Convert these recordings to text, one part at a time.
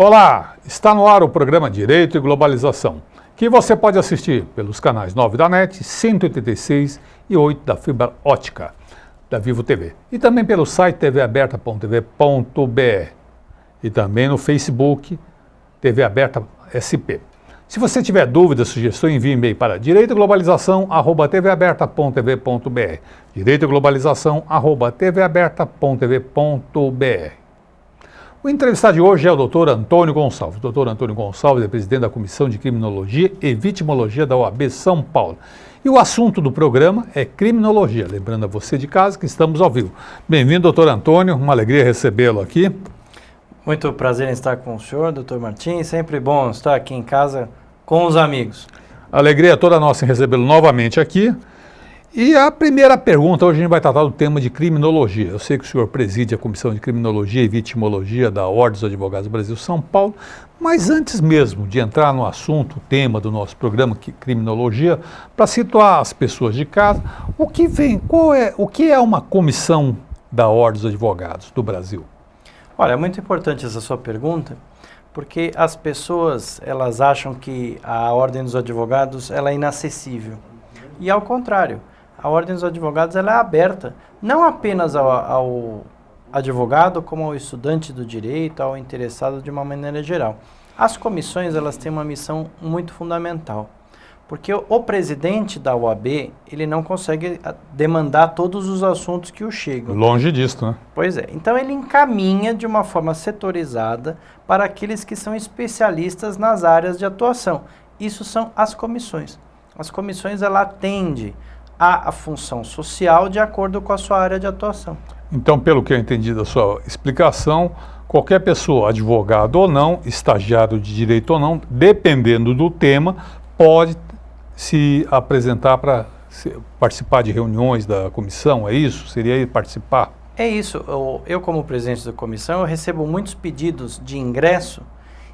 Olá, está no ar o programa Direito e Globalização, que você pode assistir pelos canais 9 da NET, 186 e 8 da fibra ótica da Vivo TV. E também pelo site tvaberta.tv.br e também no Facebook TV Aberta SP. Se você tiver dúvidas, sugestões, envie e-mail para direitoglobalização@tvaberta.tv.br direitoglobalização@tvaberta.tv.br. O entrevistado de hoje é o Dr. Antônio Gonçalves. O Dr. Antônio Gonçalves é presidente da Comissão de Criminologia e Vitimologia da OAB São Paulo. E o assunto do programa é criminologia. Lembrando a você de casa que estamos ao vivo. Bem-vindo, doutor Antônio. Uma alegria recebê-lo aqui. Muito prazer em estar com o senhor, doutor Martins. Sempre bom estar aqui em casa com os amigos. Alegria toda nossa em recebê-lo novamente aqui. E a primeira pergunta, hoje a gente vai tratar do tema de criminologia. Eu sei que o senhor preside a Comissão de Criminologia e Vitimologia da Ordem dos Advogados do Brasil São Paulo, mas antes mesmo de entrar no assunto, o tema do nosso programa, criminologia, para situar as pessoas de casa, o que é uma comissão da Ordem dos Advogados do Brasil? Olha, é muito importante essa sua pergunta, porque as pessoas, elas acham que a Ordem dos Advogados ela é inacessível. E ao contrário, a Ordem dos Advogados ela é aberta, não apenas ao advogado, como ao estudante do direito, ao interessado de uma maneira geral. As comissões elas têm uma missão muito fundamental, porque o presidente da OAB, ele não consegue demandar todos os assuntos que o chegam. Longe disso, né? Pois é. Então ele encaminha de uma forma setorizada para aqueles que são especialistas nas áreas de atuação. Isso são as comissões. As comissões, ela atende à função social de acordo com a sua área de atuação. Então, pelo que eu entendi da sua explicação, qualquer pessoa, advogado ou não, estagiário de direito ou não, dependendo do tema, pode se apresentar para participar de reuniões da comissão, é isso? Seria participar? É isso. Eu, como presidente da comissão, eu recebo muitos pedidos de ingresso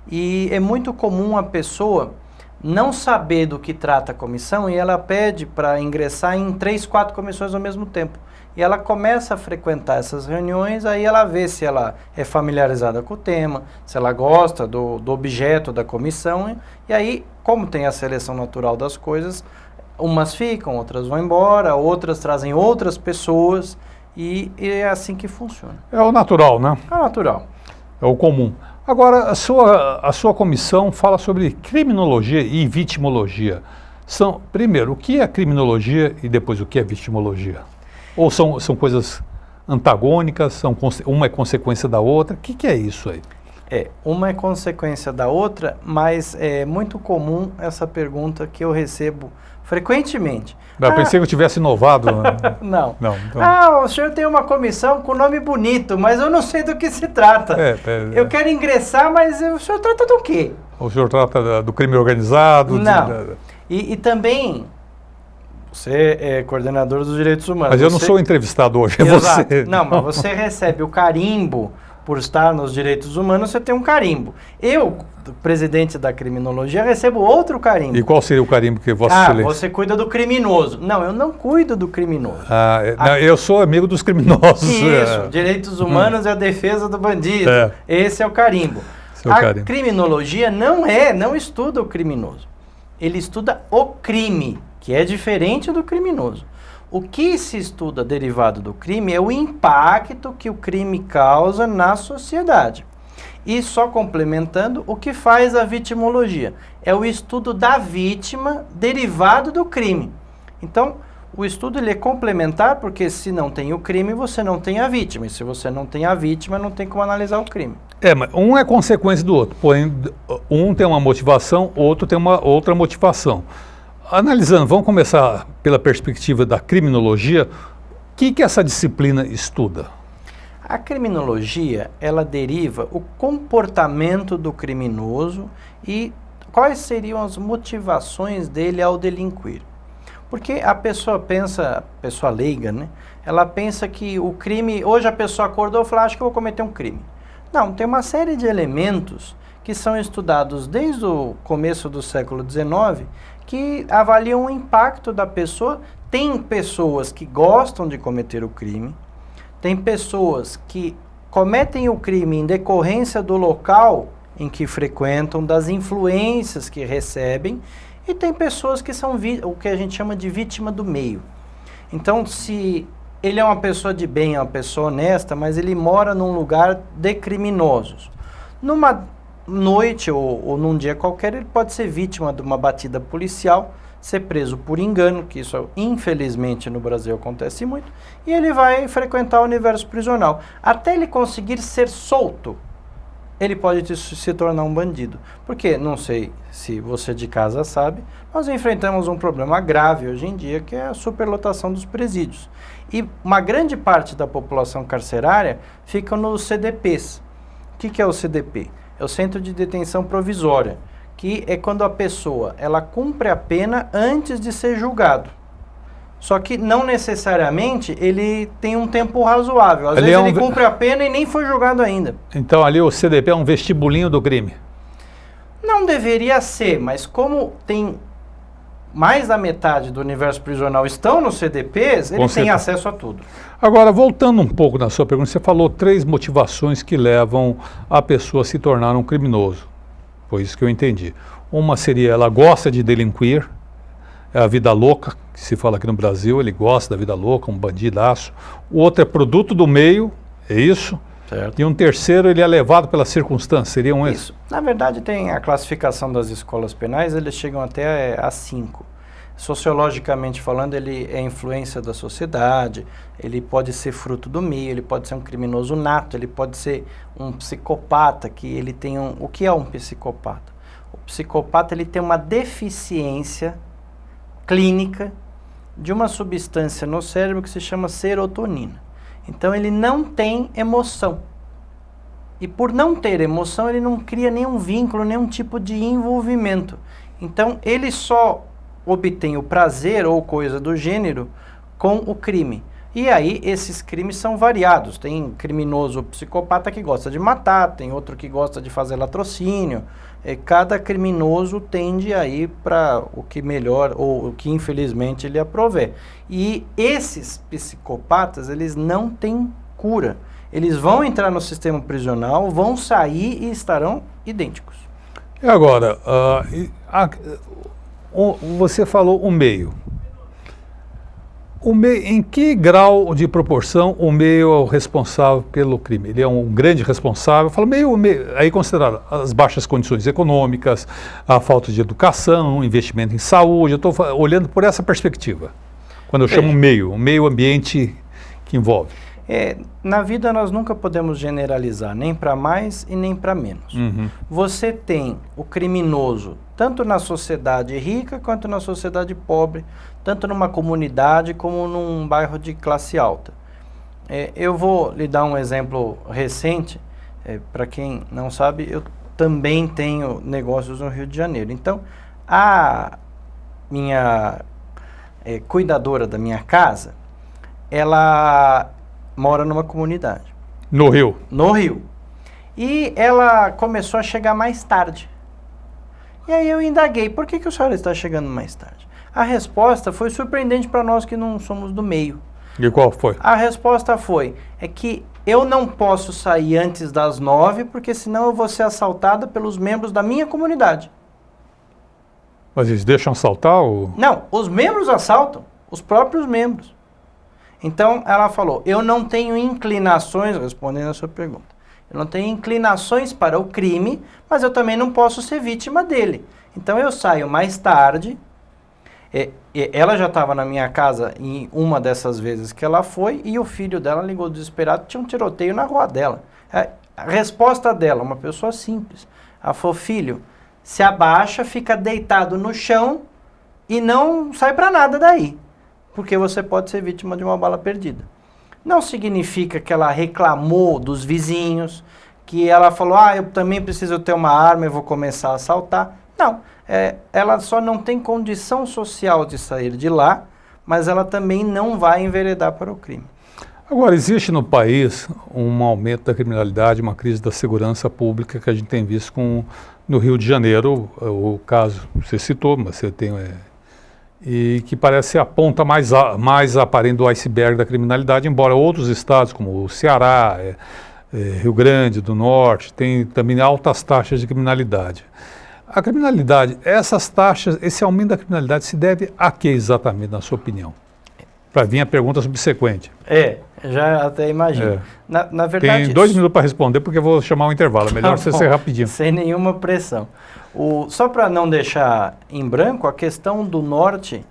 e é muito comum a pessoa não saber do que trata a comissão e ela pede para ingressar em 3, 4 comissões ao mesmo tempo. E ela começa a frequentar essas reuniões, aí ela vê se ela é familiarizada com o tema, se ela gosta do objeto da comissão, e aí, como tem a seleção natural das coisas, umas ficam, outras vão embora, outras trazem outras pessoas, e é assim que funciona. É o natural, né? É o natural. É o comum. Agora, a sua comissão fala sobre criminologia e vitimologia. Primeiro, o que é criminologia e depois o que é vitimologia? Ou são coisas antagônicas, uma é consequência da outra? O que é isso aí? Uma é consequência da outra, mas é muito comum essa pergunta que eu recebo frequentemente. Eu pensei que eu tivesse inovado. Não. Então... o senhor tem uma comissão com nome bonito, mas eu não sei do que se trata. Eu quero ingressar, mas o senhor trata do quê? O senhor trata do crime organizado? Não. E também, você é coordenador dos direitos humanos. Mas eu não sou entrevistado hoje, é você. Não, mas você recebe o carimbo. Por estar nos direitos humanos, você tem um carimbo. Eu, presidente da criminologia, recebo outro carimbo. E qual seria o carimbo que Vossa Excelência? Você cuida do criminoso. Não, eu não cuido do criminoso. Eu sou amigo dos criminosos. Isso, direitos humanos é a defesa do bandido. Esse é o carimbo. Criminologia não estuda o criminoso. Ele estuda o crime, que é diferente do criminoso. O que se estuda derivado do crime é o impacto que o crime causa na sociedade. E só complementando, o que faz a vitimologia? É o estudo da vítima derivado do crime. Então, o estudo ele é complementar porque se não tem o crime, você não tem a vítima. E se você não tem a vítima, não tem como analisar o crime. Mas um é consequência do outro. Porém, um tem uma motivação, outro tem uma outra motivação. Analisando, vamos começar pela perspectiva da criminologia. O que essa disciplina estuda? A criminologia, ela deriva o comportamento do criminoso e quais seriam as motivações dele ao delinquir. Porque a pessoa leiga, né? Ela pensa que o crime, hoje a pessoa acordou e falou, acho que eu vou cometer um crime. Não, tem uma série de elementos que são estudados desde o começo do século XIX, que avaliam o impacto da pessoa. Tem pessoas que gostam de cometer o crime, tem pessoas que cometem o crime em decorrência do local em que frequentam, das influências que recebem, e tem pessoas que são o que a gente chama de vítima do meio. Então, se ele é uma pessoa de bem, é uma pessoa honesta, mas ele mora num lugar de criminosos, numa noite ou num dia qualquer, ele pode ser vítima de uma batida policial, ser preso por engano, que isso infelizmente no Brasil acontece muito, e ele vai frequentar o universo prisional. Até ele conseguir ser solto, ele pode se tornar um bandido. Porque, não sei se você de casa sabe, nós enfrentamos um problema grave hoje em dia, que é a superlotação dos presídios. E uma grande parte da população carcerária fica nos CDPs. O que é o CDP? É o Centro de Detenção Provisória, que é quando a pessoa ela cumpre a pena antes de ser julgado. Só que não necessariamente ele tem um tempo razoável. Às vezes ele cumpre a pena e nem foi julgado ainda. Então ali o CDP é um vestibulinho do crime? Não deveria ser, mas como tem mais da metade do universo prisional estão nos CDPs, ele tem acesso a tudo. Agora, voltando um pouco na sua pergunta, você falou 3 motivações que levam a pessoa a se tornar um criminoso. Foi isso que eu entendi. Uma seria, ela gosta de delinquir, é a vida louca, que se fala aqui no Brasil, ele gosta da vida louca, um bandidaço. O outro é produto do meio, é isso? Certo. E um terceiro, ele é levado pela circunstância, seria um isso. Na verdade, tem a classificação das escolas penais, eles chegam até a 5. Sociologicamente falando, ele é influência da sociedade, ele pode ser fruto do meio, ele pode ser um criminoso nato, ele pode ser um psicopata, que ele tem O que é um psicopata? O psicopata, ele tem uma deficiência clínica de uma substância no cérebro que se chama serotonina. Então, ele não tem emoção. E por não ter emoção, ele não cria nenhum vínculo, nenhum tipo de envolvimento. Então, ele só obtém o prazer ou coisa do gênero com o crime. E aí, esses crimes são variados. Tem criminoso psicopata que gosta de matar, tem outro que gosta de fazer latrocínio. Cada criminoso tende a ir para o que melhor ou o que infelizmente ele aprover. E esses psicopatas, eles não têm cura. Eles vão entrar no sistema prisional, vão sair e estarão idênticos. E agora, você falou o meio. Em que grau de proporção o meio é o responsável pelo crime? Ele é um grande responsável? Falo meio, aí considerar as baixas condições econômicas, a falta de educação, investimento em saúde. Eu estou olhando por essa perspectiva. Quando eu chamo o meio ambiente que envolve. Na vida nós nunca podemos generalizar, nem para mais e nem para menos. Uhum. Você tem o criminoso, tanto na sociedade rica quanto na sociedade pobre, tanto numa comunidade como num bairro de classe alta. Eu vou lhe dar um exemplo recente, para quem não sabe, eu também tenho negócios no Rio de Janeiro. Então, a minha cuidadora da minha casa, ela mora numa comunidade. No Rio? No Rio. E ela começou a chegar mais tarde. E aí eu indaguei, por que a senhora está chegando mais tarde? A resposta foi surpreendente para nós que não somos do meio. E qual foi? A resposta foi, que eu não posso sair antes das 9, porque senão eu vou ser assaltada pelos membros da minha comunidade. Mas eles deixam assaltar? Ou... Não, os membros assaltam, os próprios membros. Então, ela falou, eu não tenho inclinações, respondendo a sua pergunta, eu não tenho inclinações para o crime, mas eu também não posso ser vítima dele. Então, eu saio mais tarde, ela já estava na minha casa em uma dessas vezes que ela foi, e o filho dela ligou desesperado, tinha um tiroteio na rua dela. A resposta dela, uma pessoa simples, ela falou, filho, se abaixa, fica deitado no chão e não sai para nada daí. Porque você pode ser vítima de uma bala perdida. Não significa que ela reclamou dos vizinhos, que ela falou, eu também preciso ter uma arma e vou começar a assaltar. Não, ela só não tem condição social de sair de lá, mas ela também não vai enveredar para o crime. Agora, existe no país um aumento da criminalidade, uma crise da segurança pública que a gente tem visto no Rio de Janeiro, o caso, você citou, mas você tem... e que parece ser a ponta mais aparente do iceberg da criminalidade, embora outros estados, como o Ceará, Rio Grande do Norte, tem também altas taxas de criminalidade. A criminalidade, essas taxas, esse aumento da criminalidade se deve a que exatamente, na sua opinião? Para vir a pergunta subsequente. Já até imagino. Na verdade... Tem 2 minutos para responder, porque eu vou chamar um intervalo. É melhor você ser rapidinho. Sem nenhuma pressão. Só para não deixar em branco, a questão do norte,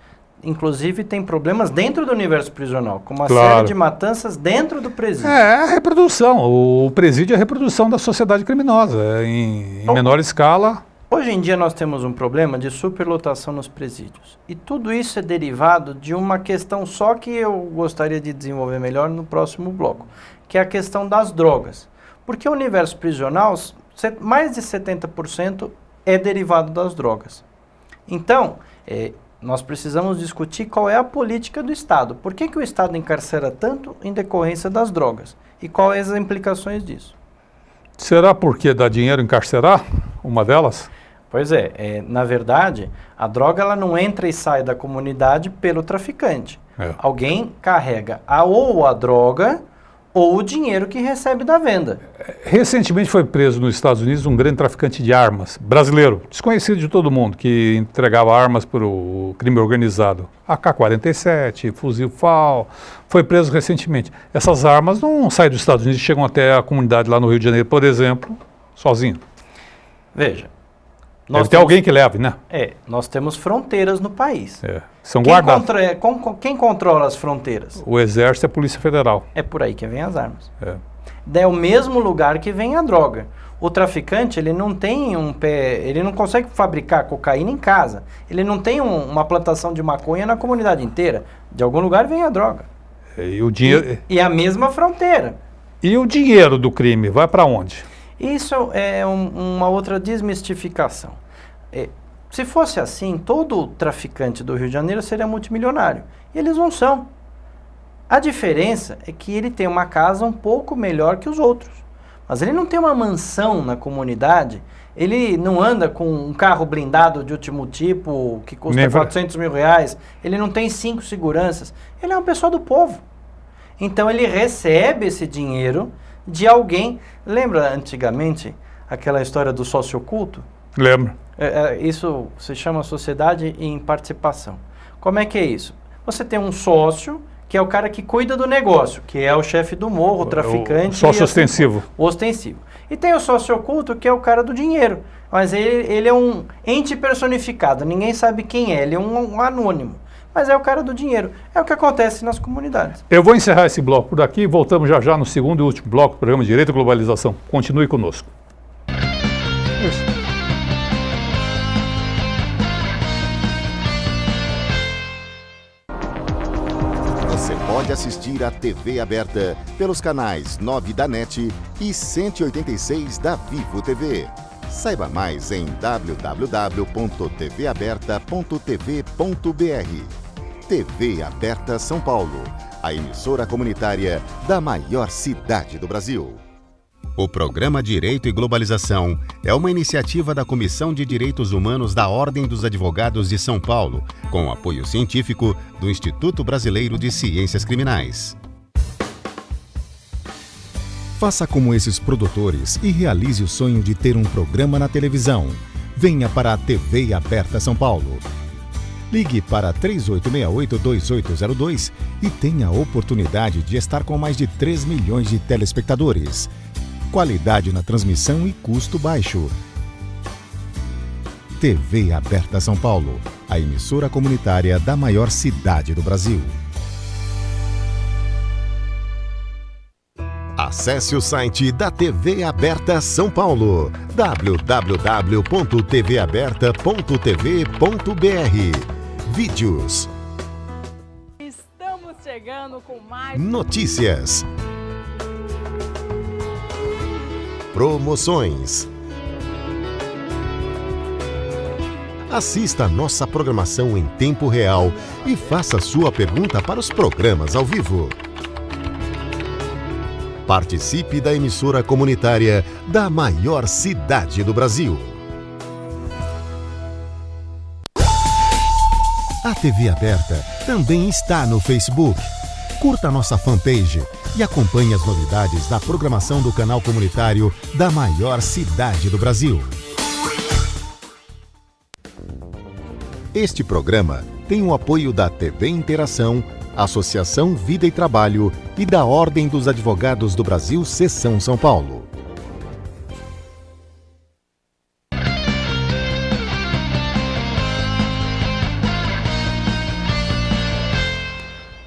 inclusive, tem problemas dentro do universo prisional, como uma série de matanças dentro do presídio. É a reprodução. O presídio é a reprodução da sociedade criminosa, em menor escala. Hoje em dia nós temos um problema de superlotação nos presídios. E tudo isso é derivado de uma questão só que eu gostaria de desenvolver melhor no próximo bloco, que é a questão das drogas. Porque o universo prisional, mais de 70% é derivado das drogas. Então, nós precisamos discutir qual é a política do Estado. Por que o Estado encarcera tanto em decorrência das drogas? E quais as implicações disso? Será porque dá dinheiro encarcerar? Uma delas? Pois na verdade, a droga ela não entra e sai da comunidade pelo traficante. Alguém carrega ou a droga ou o dinheiro que recebe da venda. Recentemente foi preso nos Estados Unidos um grande traficante de armas, brasileiro, desconhecido de todo mundo, que entregava armas para o crime organizado. AK-47, fuzil FAL, foi preso recentemente. Essas armas não saem dos Estados Unidos e chegam até a comunidade lá no Rio de Janeiro, por exemplo, sozinho. Veja. Deve ter alguém que leve, né? Nós temos fronteiras no país. São guardadas. Quem controla as fronteiras? O Exército e a Polícia Federal. É por aí que vem as armas. É o mesmo lugar que vem a droga. O traficante, ele não tem ele não consegue fabricar cocaína em casa. Ele não tem uma plantação de maconha na comunidade inteira. De algum lugar vem a droga. E o dinheiro... E a mesma fronteira. E o dinheiro do crime vai para onde? Isso é uma outra desmistificação. Se fosse assim, todo traficante do Rio de Janeiro seria multimilionário. E eles não são. A diferença é que ele tem uma casa um pouco melhor que os outros. Mas ele não tem uma mansão na comunidade, ele não anda com um carro blindado de último tipo, que custa R$400 mil, ele não tem 5 seguranças. Ele é uma pessoa do povo. Então ele recebe esse dinheiro de alguém. Lembra antigamente aquela história do sócio oculto? Lembro. Isso se chama sociedade em participação. Como é que é isso? Você tem um sócio, que é o cara que cuida do negócio, que é o chefe do morro, o traficante. O sócio ostensivo. O ostensivo. E tem o sócio oculto, que é o cara do dinheiro. Mas ele é um ente personificado, ninguém sabe quem é, ele é um anônimo. Mas é o cara do dinheiro. É o que acontece nas comunidades. Eu vou encerrar esse bloco por aqui e voltamos já no segundo e último bloco do programa Direito e Globalização. Continue conosco. Isso. Você pode assistir a TV aberta pelos canais 9 da NET e 186 da Vivo TV. Saiba mais em www.tvaberta.tv.br. TV Aberta São Paulo, a emissora comunitária da maior cidade do Brasil. O programa Direito e Globalização é uma iniciativa da Comissão de Direitos Humanos da Ordem dos Advogados de São Paulo, com apoio científico do Instituto Brasileiro de Ciências Criminais. Faça como esses produtores e realize o sonho de ter um programa na televisão. Venha para a TV Aberta São Paulo. Ligue para 3868-2802 e tenha a oportunidade de estar com mais de 3 milhões de telespectadores. Qualidade na transmissão e custo baixo. TV Aberta São Paulo, a emissora comunitária da maior cidade do Brasil. Acesse o site da TV Aberta São Paulo, www.tvaberta.tv.br. Vídeos. Estamos chegando com mais notícias. Promoções. Assista a nossa programação em tempo real e faça sua pergunta para os programas ao vivo. Participe da emissora comunitária da maior cidade do Brasil. A TV Aberta também está no Facebook. Curta nossa fanpage e acompanhe as novidades da programação do canal comunitário da maior cidade do Brasil. Este programa tem o apoio da TV Interação, Associação Vida e Trabalho e da Ordem dos Advogados do Brasil, Seção São Paulo.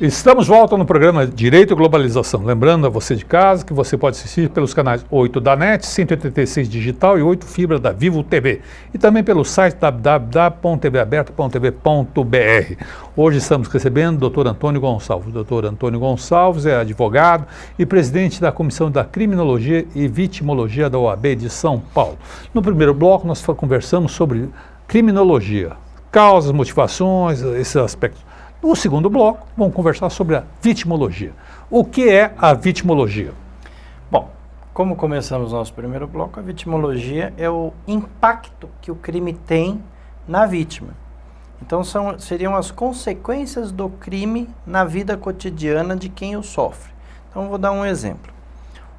Estamos de volta no programa Direito e Globalização. Lembrando a você de casa que você pode assistir pelos canais 8 da NET, 186 Digital e 8 Fibra da Vivo TV. E também pelo site www.tvaberta.tv.br. Hoje estamos recebendo o Dr. Antônio Gonçalves. O Dr. Antônio Gonçalves é advogado e presidente da Comissão da Criminologia e Vitimologia da OAB de São Paulo. No primeiro bloco nós conversamos sobre criminologia, causas, motivações, esses aspectos. No segundo bloco, vamos conversar sobre a vitimologia. O que é a vitimologia? Bom, como começamos nosso primeiro bloco, a vitimologia é o impacto que o crime tem na vítima. Então, seriam as consequências do crime na vida cotidiana de quem o sofre. Então, vou dar um exemplo.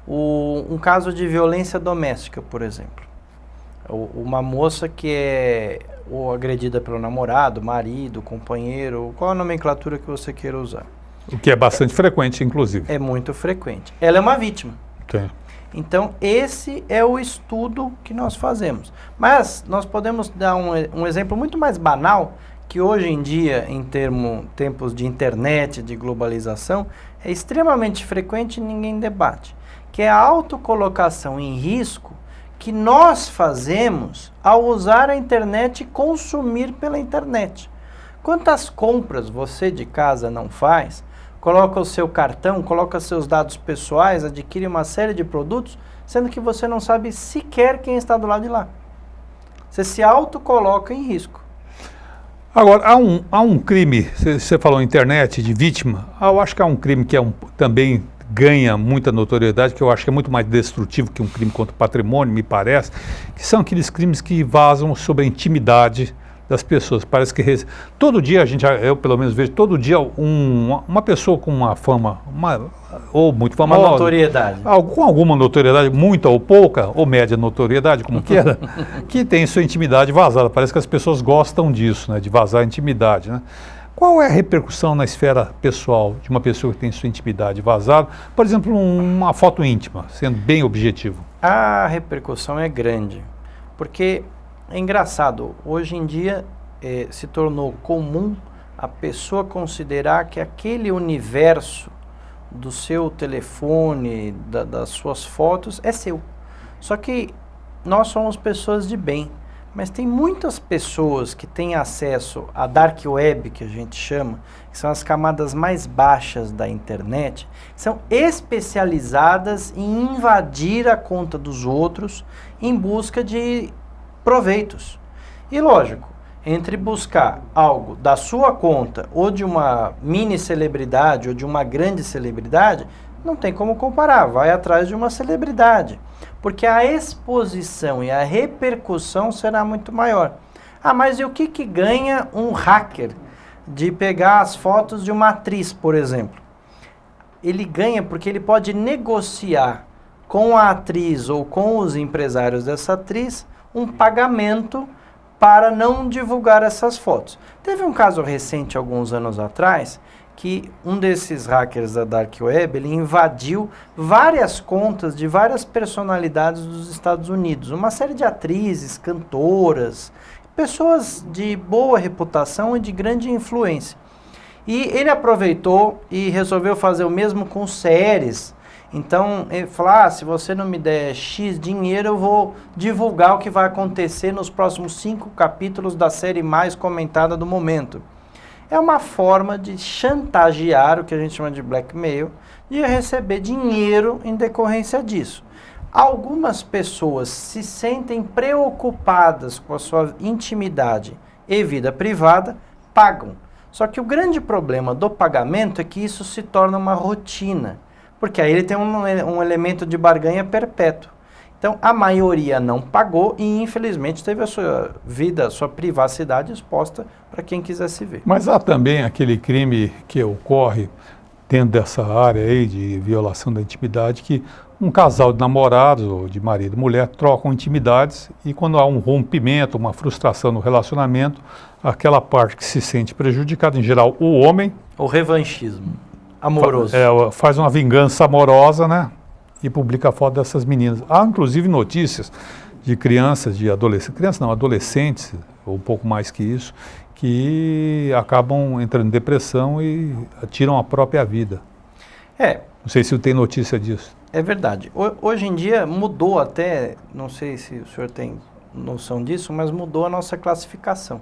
Um caso de violência doméstica, por exemplo. Uma moça que é ou agredida pelo namorado, marido, companheiro, qual a nomenclatura que você queira usar. O que é bastante frequente, inclusive. É muito frequente. Ela é uma vítima. Okay. Então, esse é o estudo que nós fazemos. Mas nós podemos dar um exemplo muito mais banal, que hoje em dia, em tempos de internet, de globalização, é extremamente frequente e ninguém debate, que é a autocolocação em risco que nós fazemos ao usar a internet e consumir pela internet. Quantas compras você de casa não faz? Coloca o seu cartão, coloca seus dados pessoais, adquire uma série de produtos, sendo que você não sabe sequer quem está do lado de lá. Você se autocoloca em risco. Agora, há um crime, você falou internet, de vítima, eu acho que há um crime que também ganha muita notoriedade, que eu acho que é muito mais destrutivo que um crime contra o patrimônio, me parece, que são aqueles crimes que vazam sobre a intimidade das pessoas. Parece que todo dia eu pelo menos vejo, todo dia uma pessoa com uma fama, ou muito famosa, uma notoriedade. Com alguma notoriedade, muita ou pouca, ou média notoriedade, como queira, que tem sua intimidade vazada. Parece que as pessoas gostam disso, né, de vazar a intimidade, né? Qual é a repercussão na esfera pessoal de uma pessoa que tem sua intimidade vazada? Por exemplo, uma foto íntima, sendo bem objetivo. A repercussão é grande, porque é engraçado, hoje em dia se tornou comum a pessoa considerar que aquele universo do seu telefone, das suas fotos, é seu. Só que nós somos pessoas de bem. Mas tem muitas pessoas que têm acesso à dark web, que a gente chama, que são as camadas mais baixas da internet, que são especializadas em invadir a conta dos outros em busca de proveitos. E lógico, entre buscar algo da sua conta ou de uma mini celebridade ou de uma grande celebridade, não tem como comparar, vai atrás de uma celebridade. Porque a exposição e a repercussão será muito maior. Ah, mas e o que ganha um hacker de pegar as fotos de uma atriz, por exemplo? Ele ganha porque ele pode negociar com a atriz ou com os empresários dessa atriz um pagamento para não divulgar essas fotos. Teve um caso recente, alguns anos atrás, que um desses hackers da Dark Web, ele invadiu várias contas de várias personalidades dos Estados Unidos, uma série de atrizes, cantoras, pessoas de boa reputação e de grande influência. E ele aproveitou e resolveu fazer o mesmo com séries. Então, ele falou, se você não me der X dinheiro, eu vou divulgar o que vai acontecer nos próximos 5 capítulos da série mais comentada do momento. É uma forma de chantagear, o que a gente chama de blackmail, e receber dinheiro em decorrência disso. Algumas pessoas se sentem preocupadas com a sua intimidade e vida privada, pagam. Só que o grande problema do pagamento é que isso se torna uma rotina, porque aí ele tem um elemento de barganha perpétuo. Então, a maioria não pagou e, infelizmente, teve a sua vida, a sua privacidade exposta para quem quisesse ver. Mas há também aquele crime que ocorre dentro dessa área aí de violação da intimidade, que um casal de namorados, ou de marido e mulher, trocam intimidades e quando há um rompimento, uma frustração no relacionamento, aquela parte que se sente prejudicada, em geral o homem... O revanchismo amoroso. Faz uma vingança amorosa, né? E publica a foto dessas meninas. Há inclusive notícias de crianças, de adolescentes, ou um pouco mais que isso, que acabam entrando em depressão e tiram a própria vida. Não sei se tem notícia disso. É verdade. Hoje em dia mudou até, não sei se o senhor tem noção disso, mas mudou a nossa classificação.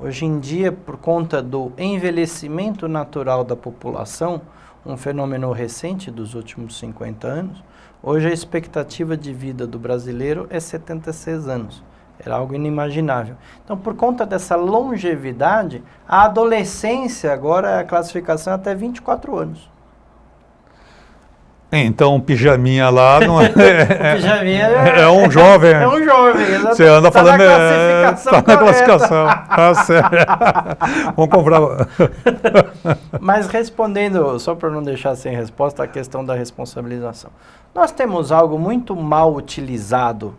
Hoje em dia, por conta do envelhecimento natural da população, um fenômeno recente dos últimos 50 anos, hoje a expectativa de vida do brasileiro é 76 anos. Era algo inimaginável. Então, por conta dessa longevidade, a adolescência agora, a classificação é até 24 anos. Então, o pijaminha lá não o pijaminha é um jovem. É um jovem, exatamente. Você anda falando... Tá na classificação. Tá certo. Vamos comprar. Mas respondendo, só para não deixar sem resposta, a questão da responsabilização. Nós temos algo muito mal utilizado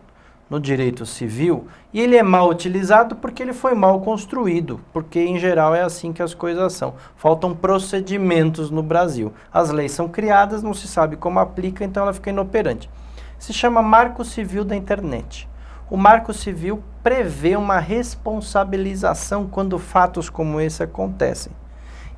no direito civil, e ele é mal utilizado porque ele foi mal construído, porque em geral é assim que as coisas são. Faltam procedimentos no Brasil. As leis são criadas, não se sabe como aplica, então ela fica inoperante. Se chama Marco Civil da Internet. O Marco Civil prevê uma responsabilização quando fatos como esse acontecem.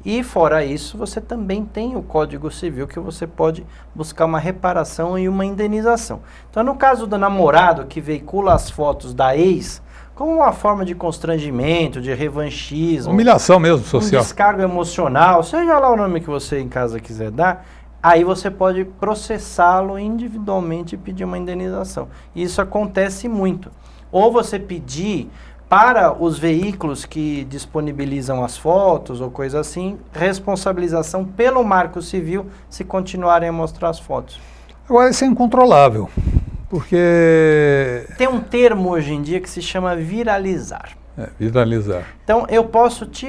E fora isso, você também tem o Código Civil que você pode buscar uma reparação e uma indenização. Então, no caso do namorado que veicula as fotos da ex, como uma forma de constrangimento, de revanchismo... Humilhação mesmo, social. Um descargo emocional, seja lá o nome que você em casa quiser dar, aí você pode processá-lo individualmente e pedir uma indenização. Isso acontece muito. Ou você pedir... para os veículos que disponibilizam as fotos ou coisa assim, responsabilização pelo Marco Civil se continuarem a mostrar as fotos. Agora isso é incontrolável, porque... Tem um termo hoje em dia que se chama viralizar. Viralizar. Então eu posso te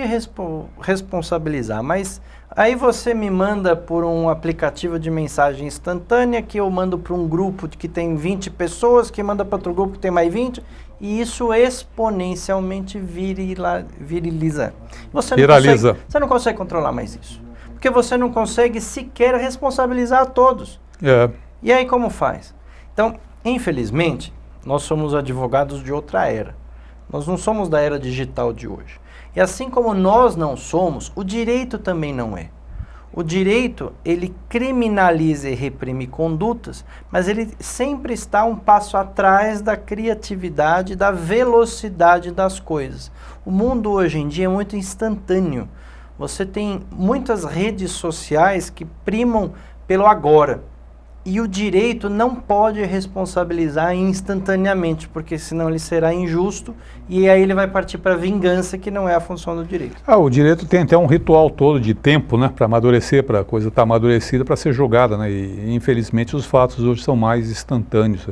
responsabilizar, mas aí você me manda por um aplicativo de mensagem instantânea, que eu mando para um grupo que tem 20 pessoas, que manda para outro grupo que tem mais 20... E isso exponencialmente viraliza. Você não consegue controlar mais isso. Porque você não consegue sequer responsabilizar a todos. E aí como faz? Então, infelizmente, nós somos advogados de outra era. Nós não somos da era digital de hoje. E assim como nós não somos, o direito também não é. O direito, ele criminaliza e reprime condutas, mas ele sempre está um passo atrás da criatividade, da velocidade das coisas. O mundo hoje em dia é muito instantâneo. Você tem muitas redes sociais que primam pelo agora. E o direito não pode responsabilizar instantaneamente, porque senão ele será injusto e aí ele vai partir para vingança, que não é a função do direito. O direito tem até um ritual todo de tempo, né, para amadurecer, para a coisa estar amadurecida, para ser julgada, né, e infelizmente os fatos hoje são mais instantâneos.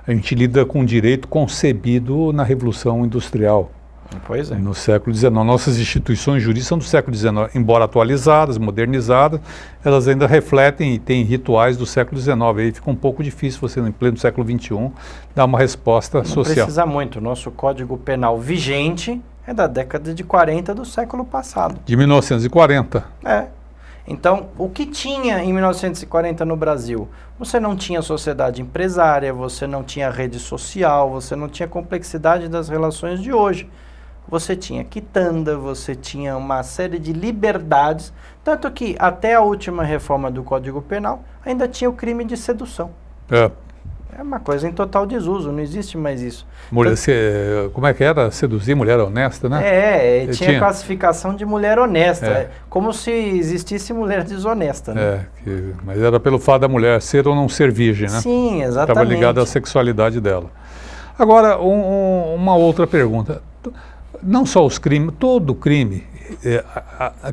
A gente lida com o direito concebido na Revolução Industrial. Pois é. No século XIX. Nossas instituições jurídicas são do século XIX, embora atualizadas, modernizadas, elas ainda refletem e têm rituais do século XIX. Aí fica um pouco difícil você, em pleno século XXI, dar uma resposta social. Não precisa muito. Nosso Código Penal vigente é da década de 40 do século passado. De 1940. Então, o que tinha em 1940 no Brasil? Você não tinha sociedade empresária, você não tinha rede social, você não tinha complexidade das relações de hoje. Você tinha quitanda, você tinha uma série de liberdades, tanto que até a última reforma do Código Penal ainda tinha o crime de sedução. É uma coisa em total desuso, não existe mais isso. Mulher, como é que era? Seduzir mulher honesta, né? Tinha classificação de mulher honesta, como se existisse mulher desonesta, né? Mas era pelo fato da mulher ser ou não ser virgem, né? Sim, exatamente. Estava ligado à sexualidade dela. Agora, uma outra pergunta. Não só os crimes, todo crime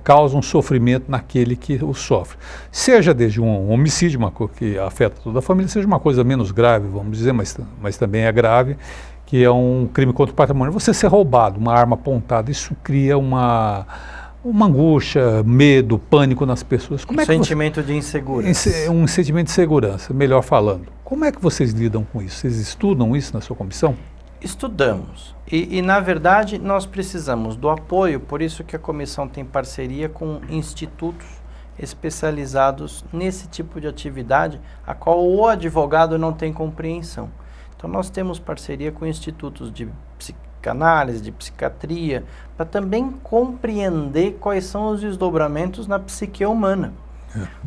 causa um sofrimento naquele que o sofre. Seja desde um homicídio, uma coisa que afeta toda a família, seja uma coisa menos grave, vamos dizer, mas também é grave, que é um crime contra o patrimônio. Você ser roubado, uma arma apontada, isso cria uma uma angústia, medo, pânico nas pessoas. Como sentimento de insegurança. Um sentimento de segurança, melhor falando. Como é que vocês lidam com isso? Vocês estudam isso na sua comissão? Estudamos. E na verdade, nós precisamos do apoio, por isso que a comissão tem parceria com institutos especializados nesse tipo de atividade, a qual o advogado não tem compreensão. Então, nós temos parceria com institutos de psicanálise, de psiquiatria, para também compreender quais são os desdobramentos na psique humana.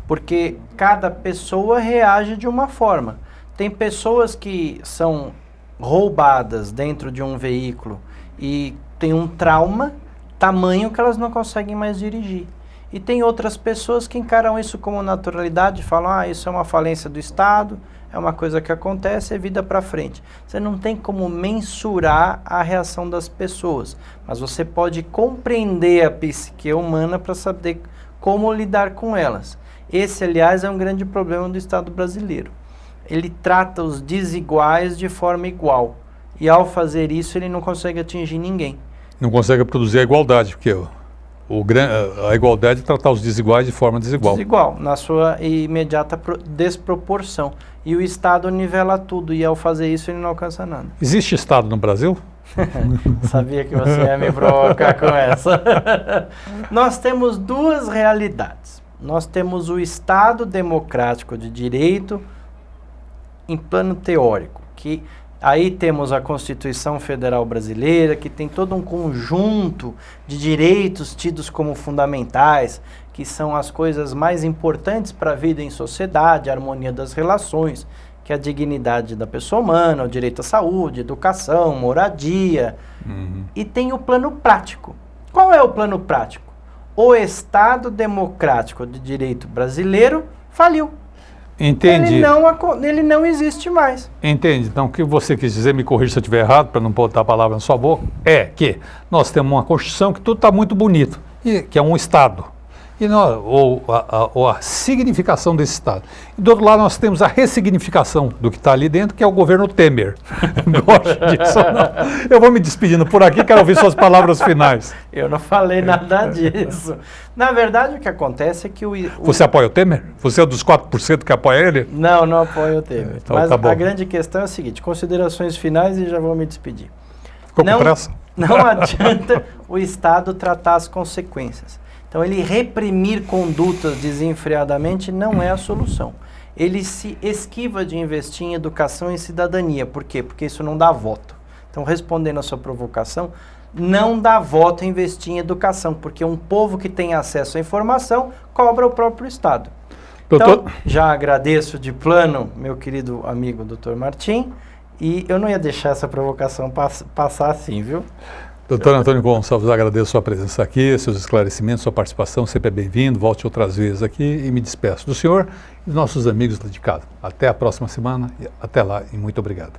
Porque cada pessoa reage de uma forma. Tem pessoas que são roubadas dentro de um veículo e tem um trauma tamanho que elas não conseguem mais dirigir. E tem outras pessoas que encaram isso como naturalidade, falam, isso é uma falência do Estado, é uma coisa que acontece, é vida para frente. Você não tem como mensurar a reação das pessoas, mas você pode compreender a psique humana para saber como lidar com elas. Esse, aliás, é um grande problema do Estado brasileiro. Ele trata os desiguais de forma igual. E ao fazer isso, ele não consegue atingir ninguém. Não consegue produzir a igualdade, porque a igualdade é tratar os desiguais de forma desigual. Desigual, na sua imediata desproporção. E o Estado nivela tudo, e ao fazer isso, ele não alcança nada. Existe Estado no Brasil? Sabia que você ia me provocar com essa. Nós temos duas realidades. Nós temos o Estado democrático de direito em plano teórico, que aí temos a Constituição Federal Brasileira, que tem todo um conjunto de direitos tidos como fundamentais, que são as coisas mais importantes para a vida em sociedade, a harmonia das relações, que é a dignidade da pessoa humana, o direito à saúde, educação, moradia. E tem o plano prático. Qual é o plano prático? O Estado democrático de direito brasileiro faliu. Entendi. Ele não existe mais. Entendi. Então, o que você quis dizer, me corrija se eu estiver errado, para não botar a palavra na sua boca, é que nós temos uma Constituição que tudo está muito bonito, que é um Estado. Ou a significação desse Estado. E do outro lado nós temos a ressignificação do que está ali dentro, que é o governo Temer. Gosto disso ou não? Eu vou me despedindo por aqui, quero ouvir suas palavras finais. Eu não falei nada disso. Na verdade, o que acontece é que Você apoia o Temer? Você é dos 4% que apoia ele? Não, não apoio o Temer. Então, mas tá bom. A grande questão é a seguinte, considerações finais e já vou me despedir. Ficou com pressa? Não adianta o Estado tratar as consequências. Então, ele reprimir condutas desenfreadamente não é a solução. Ele se esquiva de investir em educação e cidadania. Por quê? Porque isso não dá voto. Então, respondendo a sua provocação, não dá voto investir em educação, porque um povo que tem acesso à informação cobra o próprio Estado. Então, já agradeço de plano, meu querido amigo Dr. Martim, e eu não ia deixar essa provocação passar assim, viu? Doutor Antônio Gonçalves, agradeço a sua presença aqui, seus esclarecimentos, sua participação, sempre é bem-vindo, volte outras vezes aqui e me despeço do senhor e dos nossos amigos lá de casa. Até a próxima semana, até lá e muito obrigado.